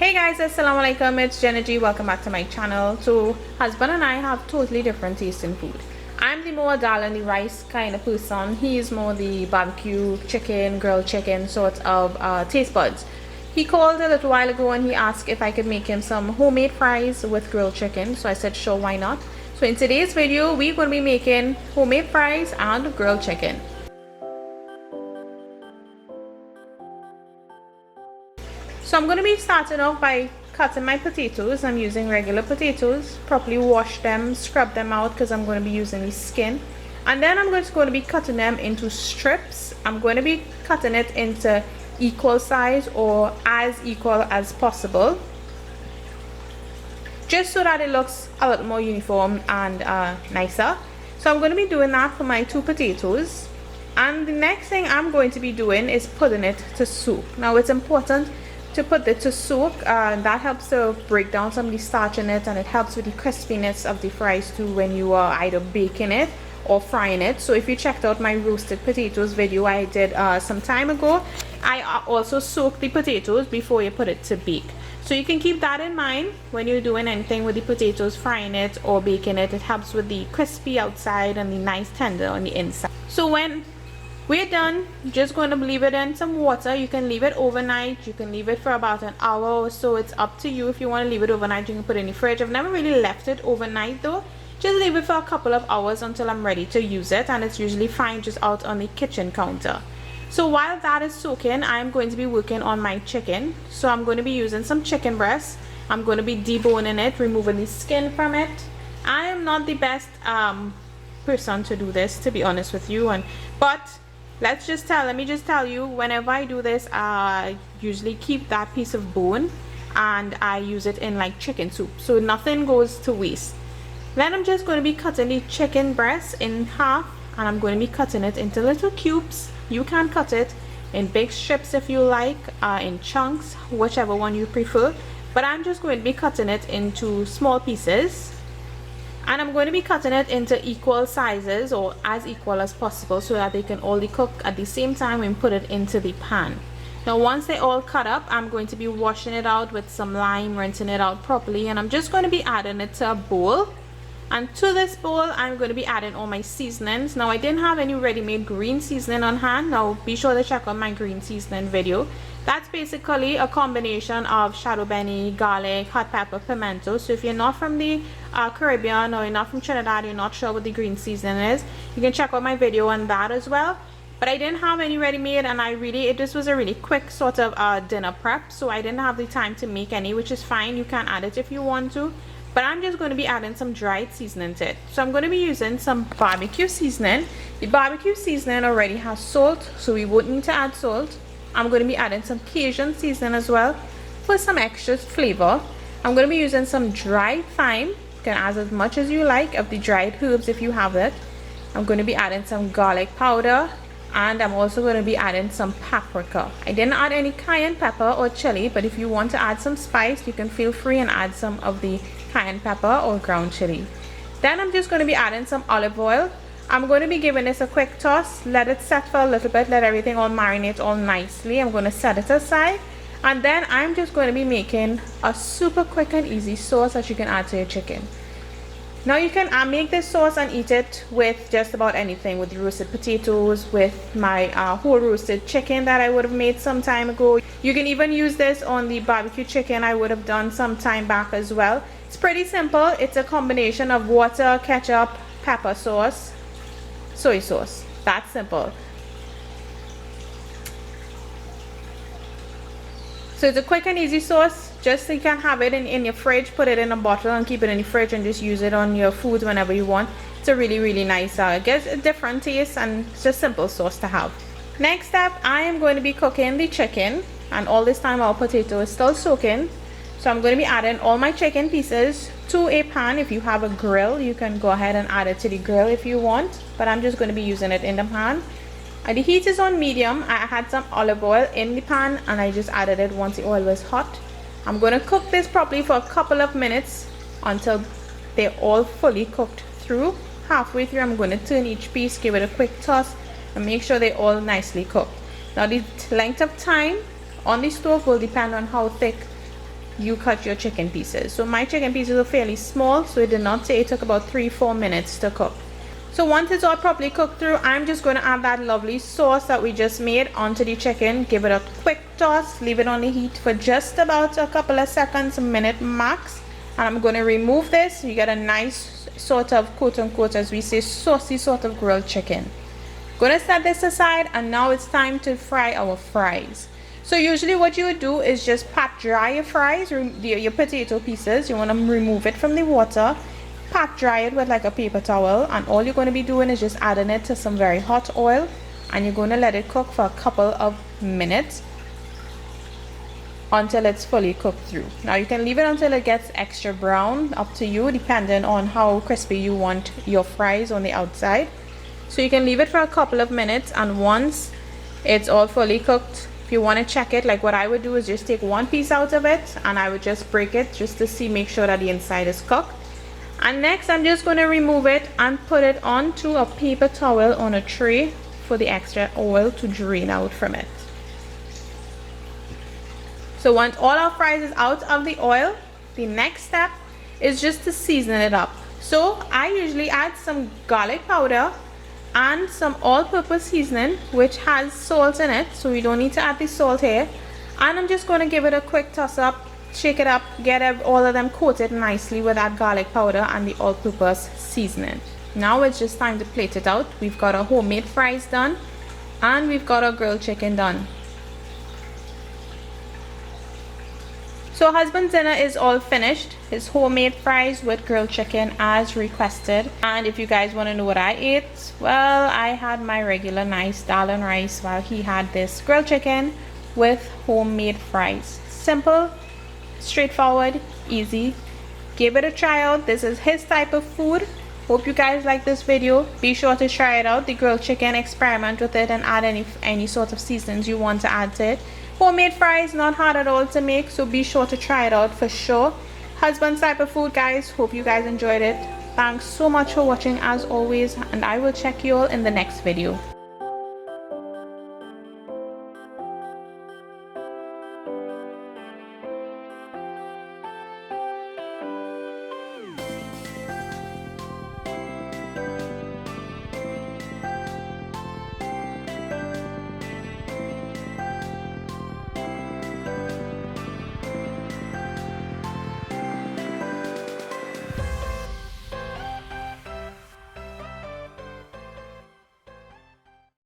Hey guys, assalamu alaikum, it's Jenna G. Welcome back to my channel. So husband and I have totally different tastes in food. I'm the more dal and the rice kind of person. He is more the barbecue chicken, grilled chicken sort of taste buds. He called a little while ago and he asked if I could make him some homemade fries with grilled chicken. So I said sure, why not. So in today's video we're going to be making homemade fries and grilled chicken. So I'm going to be starting off by cutting my potatoes. I'm using regular potatoes. Properly wash them, scrub them out because I'm going to be using the skin. And then I'm just going to be cutting them into strips. I'm going to be cutting it into equal size or as equal as possible, just so that it looks a little more uniform and nicer. So I'm going to be doing that for my two potatoes. And the next thing I'm going to be doing is putting it to soak. Now it's important to put it to soak, that helps to break down some of the starch in it, and it helps with the crispiness of the fries too when you are either baking it or frying it. So if you checked out my roasted potatoes video I did some time ago, I also soak the potatoes before you put it to bake. So you can keep that in mind when you're doing anything with the potatoes, frying it or baking it. It helps with the crispy outside and the nice tender on the inside. So when we're done, just going to leave it in some water. You can leave it overnight, you can leave it for about an hour or so. It's up to you. If you want to leave it overnight, you can put it in the fridge. I've never really left it overnight though. Just leave it for a couple of hours until I'm ready to use it, and it's usually fine just out on the kitchen counter. So while that is soaking, I'm going to be working on my chicken. So I'm going to be using some chicken breast. I'm going to be deboning it, removing the skin from it. I am not the best person to do this, to be honest with you, but let me just tell you, whenever I do this, I usually keep that piece of bone and I use it in like chicken soup, so nothing goes to waste. Then I'm just going to be cutting the chicken breast in half, and I'm going to be cutting it into little cubes. You can cut it in big strips if you like, in chunks, whichever one you prefer, but I'm just going to be cutting it into small pieces. And I'm going to be cutting it into equal sizes or as equal as possible so that they can all cook at the same time and put it into the pan. Now once they all cut up, I'm going to be washing it out with some lime, rinsing it out properly, and I'm just going to be adding it to a bowl. And to this bowl I'm going to be adding all my seasonings. Now I didn't have any ready-made green seasoning on hand. Now be sure to check out my green seasoning video. That's basically a combination of shadow benny, garlic, hot pepper, pimento. So if you're not from the Caribbean, or you're not from Trinidad, you're not sure what the green seasoning is, you can check out my video on that as well. But I didn't have any ready-made, and this was a really quick sort of dinner prep, so I didn't have the time to make any, which is fine. You can add it if you want to, but I'm just going to be adding some dried seasoning to it. So I'm going to be using some barbecue seasoning. The barbecue seasoning already has salt, so we wouldn't need to add salt. I'm going to be adding some Cajun seasoning as well for some extra flavor. I'm going to be using some dried thyme. You can add as much as you like of the dried herbs if you have it. I'm going to be adding some garlic powder, and I'm also going to be adding some paprika. I didn't add any cayenne pepper or chili, but if you want to add some spice, you can feel free and add some of the cayenne pepper or ground chili. Then I'm just going to be adding some olive oil. I'm going to be giving this a quick toss, let it set for a little bit, let everything all marinate all nicely. I'm going to set it aside, and then I'm just going to be making a super quick and easy sauce that you can add to your chicken. Now you can make this sauce and eat it with just about anything, with roasted potatoes, with my whole roasted chicken that I would have made some time ago. You can even use this on the barbecue chicken I would have done some time back as well. It's pretty simple. It's a combination of water, ketchup, pepper sauce, soy sauce. That's simple. So it's a quick and easy sauce, just so you can have it in your fridge, put it in a bottle and keep it in the fridge and just use it on your food whenever you want. It's a really nice, it gets a different taste, and it's just simple sauce to have. Next up, I am going to be cooking the chicken, and all this time our potato is still soaking. So I'm going to be adding all my chicken pieces to a pan. If you have a grill, you can go ahead and add it to the grill if you want, but I'm just going to be using it in the pan. The heat is on medium. I had some olive oil in the pan and I just added it once the oil was hot. I'm going to cook this properly for a couple of minutes until they're all fully cooked through. Halfway through, I'm going to turn each piece, give it a quick toss, and make sure they're all nicely cooked. Now the length of time on the stove will depend on how thick you cut your chicken pieces. So my chicken pieces are fairly small, so it did not take, it took about 3-4 minutes to cook. So once it's all properly cooked through, I'm just going to add that lovely sauce that we just made onto the chicken. Give it a quick toss, leave it on the heat for just about a couple of seconds, a minute max. And I'm going to remove this. You get a nice sort of, quote unquote, as we say, saucy sort of grilled chicken. Going to set this aside, and now it's time to fry our fries. So usually what you would do is just pat dry your fries, your potato pieces. You want to remove it from the water. Pat dry it with like a paper towel, and all you're going to be doing is just adding it to some very hot oil, and you're going to let it cook for a couple of minutes until it's fully cooked through. Now you can leave it until it gets extra brown, up to you, depending on how crispy you want your fries on the outside. So you can leave it for a couple of minutes, and once it's all fully cooked, if you want to check it, like what I would do is just take one piece out of it and I would just break it just to see, make sure that the inside is cooked. And next I'm just going to remove it and put it onto a paper towel on a tray for the extra oil to drain out from it. So once all our fries is out of the oil, the next step is just to season it up. So I usually add some garlic powder and some all-purpose seasoning which has salt in it, so we don't need to add the salt here. And I'm just going to give it a quick toss up, shake it up, get all of them coated nicely with that garlic powder and the all-purpose seasoning. Now it's just time to plate it out. We've got our homemade fries done and we've got our grilled chicken done. So husband's dinner is all finished. His homemade fries with grilled chicken as requested. And if you guys want to know what I ate, well, I had my regular nice dal and rice while he had this grilled chicken with homemade fries. Simple, straightforward, easy. Give it a try out. This is his type of food. Hope you guys like this video. Be sure to try it out, the grilled chicken, experiment with it and add any sort of seasonings you want to add to it. Homemade fries, not hard at all to make, so be sure to try it out for sure. Husband's type of food, guys. Hope you guys enjoyed it. Thanks so much for watching as always, and I will check you all in the next video.